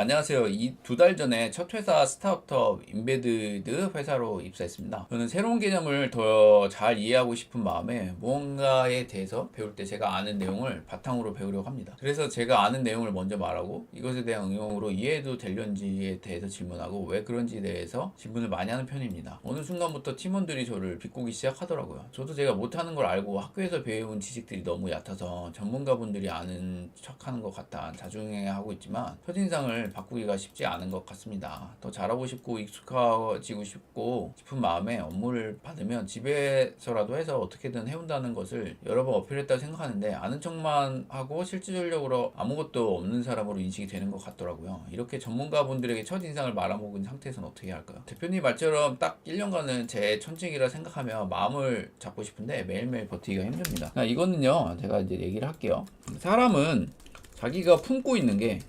안녕하세요. 이 2달 전에 첫 회사 스타트업 인베드드 회사로 입사했습니다. 저는 새로운 개념을 더 잘 이해하고 싶은 마음에 무언가에 대해서 배울 때 제가 아는 내용을 바탕으로 배우려고 합니다. 그래서 제가 아는 내용을 먼저 말하고 이것에 대한 응용으로 이해해도 되는지에 대해서 질문하고 왜 그런지에 대해서 질문을 많이 하는 편입니다. 어느 순간부터 팀원들이 저를 비꼬기 시작하더라고요. 저도 제가 못하는 걸 알고 학교에서 배운 지식들이 너무 얕아서 전문가분들이 아는 척하는 것 같다 자중해하고 있지만 첫인상을 바꾸기가 쉽지 않은 것 같습니다. 더 잘하고 싶고 익숙해지고 싶은 마음에 업무를 받으면 집에서라도 해서 어떻게든 해온다는 것을 여러 번 어필했다고 생각하는데 아는 척만 하고 실질적으로 아무것도 없는 사람으로 인식이 되는 것 같더라고요. 이렇게 전문가분들에게 첫인상을 말아먹은 상태에서는 어떻게 해야 할까요? 대표님 말처럼 딱 1년간은 제 천직이라 생각하며 마음을 잡고 싶은데 매일매일 버티기가 힘듭니다. 이거는요 제가 이제 얘기를 할게요. 사람은 자기가 품고 있는 게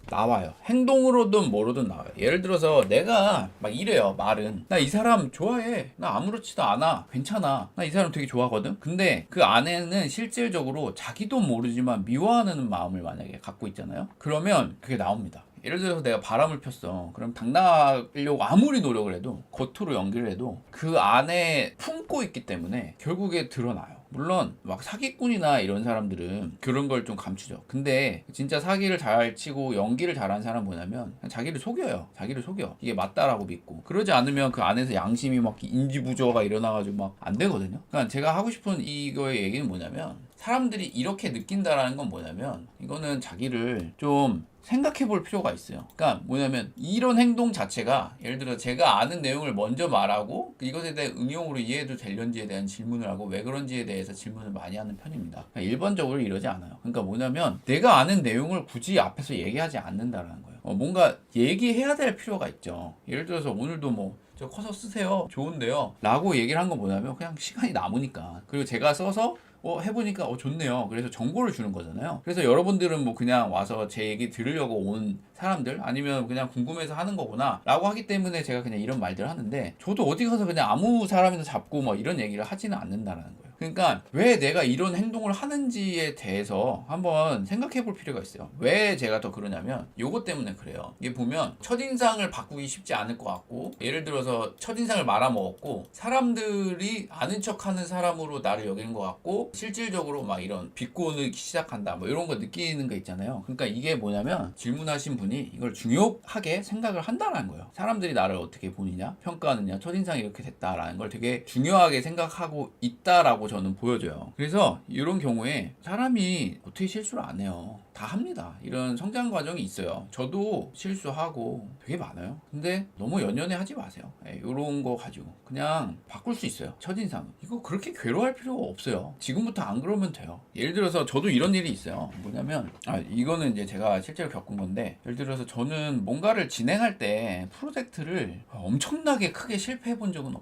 나와요. 행동으로든 뭐로든 나와요. 예를 들어서 내가 막 이래요. 말은 나 이 사람 좋아해. 나 아무렇지도 않아. 괜찮아. 나 이 사람 되게 좋아하거든. 근데 그 안에는 실질적으로 자기도 모르지만 미워하는 마음을 만약에 갖고 있잖아요. 그러면 그게 나옵니다. 예를 들어서 내가 바람을 폈어. 그럼 당나가려고 아무리 노력을 해도 겉으로 연기를 해도 그 안에 품고 있기 때문에 결국에 드러나요. 물론 막 사기꾼이나 이런 사람들은 그런 걸 좀 감추죠. 근데 진짜 사기를 잘 치고 연기를 잘하는 사람은 뭐냐면 자기를 속여요. 자기를 속여. 이게 맞다라고 믿고. 그러지 않으면 그 안에서 양심이 막 인지부조가 일어나가지고 막 안 되거든요. 그러니까 제가 하고 싶은 이거의 얘기는 뭐냐면 사람들이 이렇게 느낀다라는 건 뭐냐면 이거는 자기를 좀 생각해 볼 필요가 있어요. 그러니까 뭐냐면 이런 행동 자체가 예를 들어 제가 아는 내용을 먼저 말하고 이것에 대한 응용으로 이해해도 될런지에 대한 질문을 하고 왜 그런지에 대해서 질문을 많이 하는 편입니다. 그러니까 일반적으로 이러지 않아요. 그러니까 뭐냐면 내가 아는 내용을 굳이 앞에서 얘기하지 않는다라는 거예요. 뭔가 얘기해야 될 필요가 있죠. 예를 들어서 오늘도 뭐 저 커서 쓰세요. 좋은데요. 라고 얘기를 한 건 뭐냐면 그냥 시간이 남으니까. 그리고 제가 써서 해보니까 좋네요. 그래서 정보를 주는 거잖아요. 그래서 여러분들은 뭐 그냥 와서 제 얘기 들으려고 온 사람들 아니면 그냥 궁금해서 하는 거구나 라고 하기 때문에 제가 그냥 이런 말들을 하는데 저도 어디 가서 그냥 아무 사람이나 잡고 뭐 이런 얘기를 하지는 않는다는 거예요. 그러니까 왜 내가 이런 행동을 하는지에 대해서 한번 생각해 볼 필요가 있어요. 왜 제가 더 그러냐면 요것 때문에 그래요. 이게 보면 첫인상을 바꾸기 쉽지 않을 것 같고 예를 들어서 첫인상을 말아먹었고 사람들이 아는 척하는 사람으로 나를 여기는 것 같고 실질적으로 막 이런 비꼬기 시작한다 뭐 이런 거 느끼는 거 있잖아요. 그러니까 이게 뭐냐면 질문하신 분이 이걸 중요하게 생각을 한다는 거예요. 사람들이 나를 어떻게 보느냐 평가하느냐 첫인상이 이렇게 됐다라는 걸 되게 중요하게 생각하고 있다라고 저는 보여져요. 그래서 이런 경우에 사람이 어떻게 실수를 안 해요. 다 합니다. 이런 성장 과정이 있어요. 저도 실수하고 되게 많아요. 근데 너무 연연해 하지 마세요. 이런 거 가지고 그냥 바꿀 수 있어요. 첫인상 이거 그렇게 괴로워할 필요가 없어요. 지금부터 안 그러면 돼요. 예를 들어서 저도 이런 일이 있어요. 뭐냐면 이거는 이제 제가 실제로 겪은 건데 예를 들어서 저는 뭔가를 진행할 때 프로젝트를 엄청나게 크게 실패해 본 적은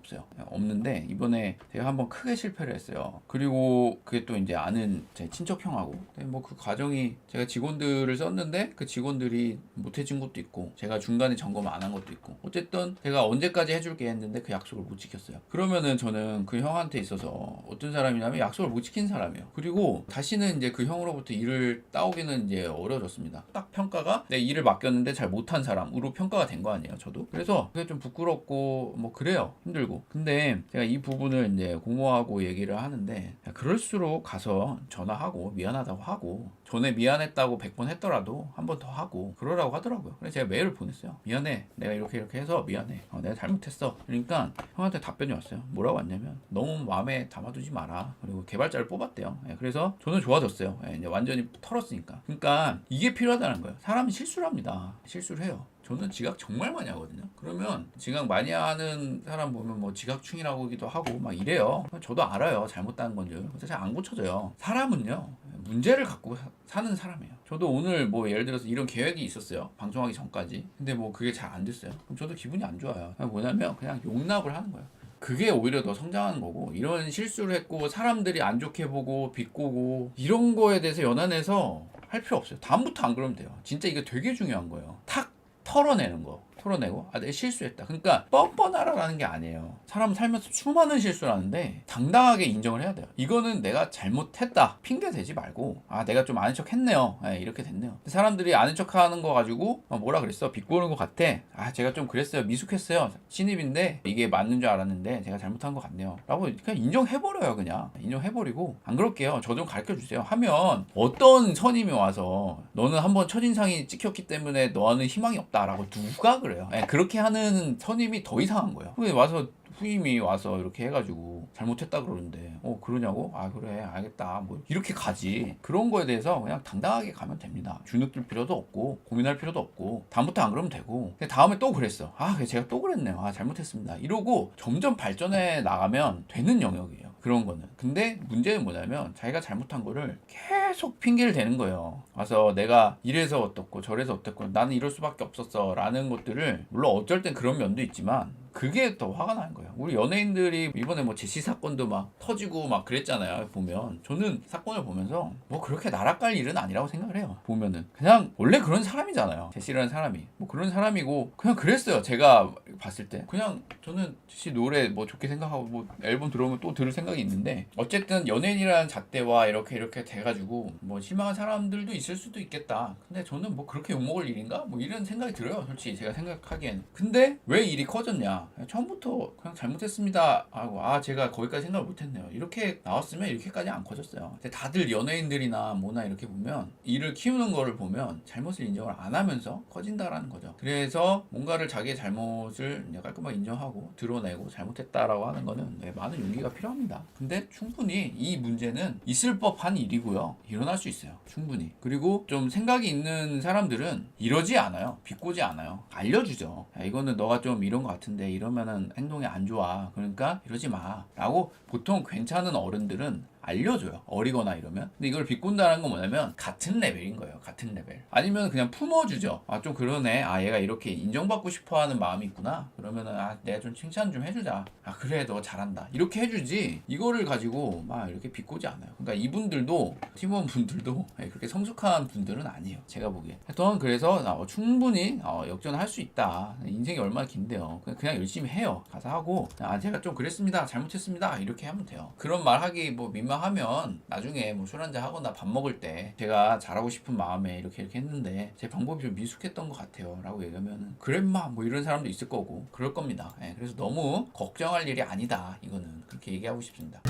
없는데 이번에 제가 한번 크게 실패를 했어요. 그리고 그게 또 이제 아는 제 친척형하고 뭐 그 과정이 제가 직원들을 썼는데 그 직원들이 못해준 것도 있고 제가 중간에 점검 안 한 것도 있고 어쨌든 제가 언제까지 해줄게 했는데 그 약속을 못 지켰어요. 그러면은 저는 그 형한테 있어서 어떤 사람이냐면 약속을 못 지킨 사람이에요. 그리고 다시는 이제 그 형으로부터 일을 따오기는 이제 어려워졌습니다. 딱 평가가 내 일을 맡겼는데 잘 못한 사람으로 평가가 된 거 아니에요. 저도 그래서 그게 좀 부끄럽고 뭐 그래요. 힘들고 근데 제가 이 부분을 이제 공모하고 얘기를 하는데 그럴수록 가서 전화하고 미안하다고 하고 전에 미안했다고 100번 했더라도 한 번 더 하고 그러라고 하더라고요. 그래서 제가 메일을 보냈어요. 미안해. 내가 이렇게 해서 미안해. 내가 잘못했어. 그러니까 형한테 답변이 왔어요. 뭐라고 왔냐면 너무 마음에 담아두지 마라. 그리고 개발자를 뽑았대요. 그래서 저는 좋아졌어요. 이제 완전히 털었으니까. 그러니까 이게 필요하다는 거예요. 사람이 실수를 합니다. 실수를 해요. 저는 지각 정말 많이 하거든요. 그러면 지각 많이 하는 사람 보면 뭐 지각충이라고기도 하고 막 이래요. 저도 알아요. 잘못된 건 줄. 잘 안 고쳐져요. 사람은요. 문제를 갖고 사는 사람이에요. 저도 오늘 뭐 예를 들어서 이런 계획이 있었어요. 방송하기 전까지. 근데 뭐 그게 잘 안 됐어요. 그럼 저도 기분이 안 좋아요. 뭐냐면 그냥 용납을 하는 거예요. 그게 오히려 더 성장하는 거고 이런 실수를 했고 사람들이 안 좋게 보고 비꼬고 이런 거에 대해서 연연해서 할 필요 없어요. 다음부터 안 그러면 돼요. 진짜 이거 되게 중요한 거예요. 탁 털어내는 거. 털어내고 내가 실수했다. 그러니까 뻔뻔하라는 게 아니에요. 사람 살면서 수많은 실수를 하는데 당당하게 인정을 해야 돼요. 이거는 내가 잘못했다. 핑계 대지 말고 내가 좀 아는 척 했네요. 이렇게 됐네요. 사람들이 아는 척 하는 거 가지고 뭐라 그랬어? 비꼬는 것 같아. 제가 좀 그랬어요. 미숙했어요. 신입인데 이게 맞는 줄 알았는데 제가 잘못한 것 같네요. 라고 그냥 인정해버려요. 그냥 인정해버리고 안 그럴게요. 저 좀 가르쳐주세요. 하면 어떤 선임이 와서 너는 한번 첫인상이 찍혔기 때문에 너는 희망이 없다라고 누가 그래요. 그렇게 하는 선임이 더 이상한 거예요. 와서 후임이 와서 이렇게 해가지고 잘못했다 그러는데 그러냐고? 그래 알겠다 뭐 이렇게 가지. 그런 거에 대해서 그냥 당당하게 가면 됩니다. 주눅들 필요도 없고 고민할 필요도 없고 다음부터 안 그러면 되고. 다음에 또 그랬어. 제가 또 그랬네요. 잘못했습니다. 이러고 점점 발전해 나가면 되는 영역이에요. 그런 거는. 근데 문제는 뭐냐면 자기가 잘못한 거를 계속 핑계를 대는 거예요. 와서 내가 이래서 어떻고 저래서 어떻고 나는 이럴 수밖에 없었어 라는 것들을, 물론 어쩔 땐 그런 면도 있지만 그게 더 화가 나는 거예요. 우리 연예인들이 이번에 뭐 제시 사건도 막 터지고 막 그랬잖아요. 보면 저는 사건을 보면서 뭐 그렇게 나락갈 일은 아니라고 생각을 해요. 보면은 그냥 원래 그런 사람이잖아요. 제시라는 사람이 뭐 그런 사람이고 그냥 그랬어요. 제가 봤을 때 그냥 저는 제시 노래 뭐 좋게 생각하고 뭐 앨범 들어오면 또 들을 생각이 있는데, 어쨌든 연예인이라는 잣대와 이렇게 돼가지고 뭐 실망한 사람들도 있을 수도 있겠다. 근데 저는 뭐 그렇게 욕먹을 일인가? 뭐 이런 생각이 들어요. 솔직히 제가 생각하기엔. 근데 왜 일이 커졌냐? 처음부터 그냥 잘못했습니다 하고 제가 거기까지 생각을 못했네요. 이렇게 나왔으면 이렇게까지 안 커졌어요. 근데 다들 연예인들이나 뭐나 이렇게 보면 일을 키우는 거를 보면 잘못을 인정을 안 하면서 커진다라는 거죠. 그래서 뭔가를 자기의 잘못을 깔끔하게 인정하고 드러내고 잘못했다라고 하는 거는 많은 용기가 필요합니다. 근데 충분히 이 문제는 있을 법한 일이고요. 일어날 수 있어요. 충분히. 그리고 좀 생각이 있는 사람들은 이러지 않아요. 비꼬지 않아요. 알려주죠. 이거는 너가 좀 이런 거 같은데 이러면은 행동이 안 좋아. 그러니까 이러지 마. 라고 보통 괜찮은 어른들은 알려줘요. 어리거나 이러면. 근데 이걸 비꼰다는 건 뭐냐면 같은 레벨인 거예요. 같은 레벨. 아니면 그냥 품어주죠. 좀 그러네. 얘가 이렇게 인정받고 싶어하는 마음이 있구나. 그러면은 내가 좀 칭찬 좀 해주자. 그래 너 잘한다. 이렇게 해주지. 이거를 가지고 막 이렇게 비꼬지 않아요. 그러니까 이분들도 팀원분들도 그렇게 성숙한 분들은 아니에요. 제가 보기에. 하여튼 그래서 충분히 역전할 수 있다. 인생이 얼마나 긴데요. 그냥 열심히 해요. 가서 하고 제가 좀 그랬습니다. 잘못했습니다. 이렇게 하면 돼요. 그런 말 하기 뭐 민망하면 나중에 뭐 술 한잔 하거나 밥 먹을 때 제가 잘하고 싶은 마음에 이렇게 했는데 제 방법이 좀 미숙했던 것 같아요 라고 얘기하면 그래 마 뭐 이런 사람도 있을 거고 그럴 겁니다. 그래서 너무 걱정할 일이 아니다. 이거는 그렇게 얘기하고 싶습니다.